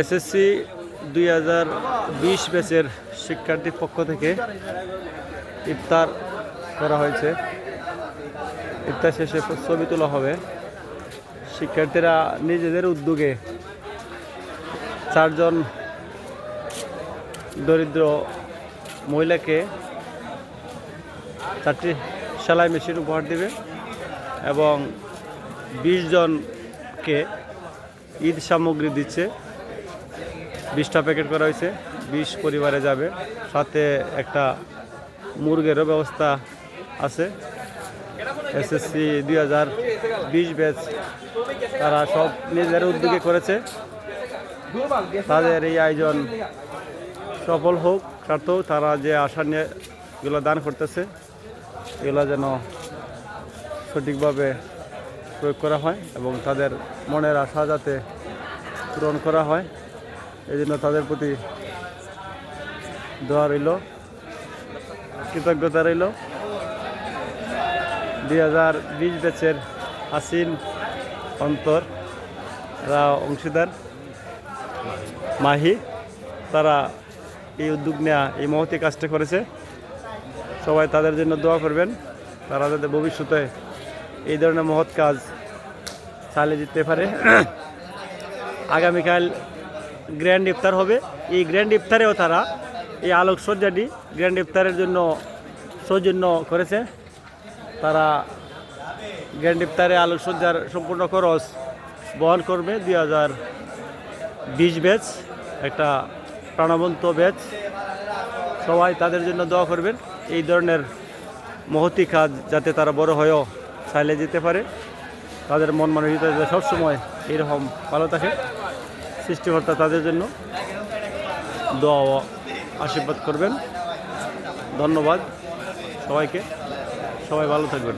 SSC 2020 ব্যাচের শিক্ষার্থীর পক্ষ থেকে ইফতার করা হয়েছে। ইফতার শেষে ছবি তোলা হবে। শিক্ষার্থীরা নিজেদের উদ্যোগে 4 জন দরিদ্র মহিলাকে 4টি সেলাই মেশিন উপহার দেবে এবং 20 জনকে ঈদ সামগ্রী দিচ্ছে। 20টা প্যাকেট করা হয়েছে, 20 পরিবারে যাবে, সাথে একটা মুরগেরও ব্যবস্থা আছে। এসএসসি 2020 ব্যাচ তারা সব নিজেদের উদ্যোগে করেছে। তাদের এই আয়োজন সফল হোক, সার্থক। তারা যে আশা নিয়ে এগুলো দান করতেছে এগুলো যেন সঠিকভাবে প্রয়োগ করা হয় এবং তাদের মনের আশা যাতে পূরণ করা হয়, এই জন্য তাদের প্রতি দোয়া রইল, কৃতজ্ঞতা রইল। 2020 ব্যাচের আসিন, অন্তর, এরা অংশীদার, মাহি, তারা এই উদ্যোগ নেওয়া এই মহতী কাজটা করেছে। সবাই তাদের জন্য দোয়া করবেন, তারা যাতে ভবিষ্যতে এই ধরনের মহৎ কাজ চালিয়ে যেতে পারে। আগামীকাল গ্র্যান্ড ইফতার হবে। এই গ্র্যান্ড ইফতারেও তারা এই আলোকসজ্জাটি গ্র্যান্ড ইফতারের জন্য সৌজন্য করেছে। তারা গ্র্যান্ড ইফতারে আলোকসজ্জার সম্পূর্ণ খরচ বহন করবে। 2020 ব্যাচ একটা প্রাণবন্ত ব্যাচ। সবাই তাদের জন্য দোয়া করবেন, এই ধরনের মহতী কাজ যাতে তারা বড় হয়েও চালিয়ে যেতে পারে। তাদের মন মানসিকতা যাতে সবসময় এইরকম ভালো থাকে। সৃষ্টিকর্তা তাদের জন্য দোয়া ও আশীর্বাদ করবেন। ধন্যবাদ সবাইকে, সবাই ভালো থাকবেন।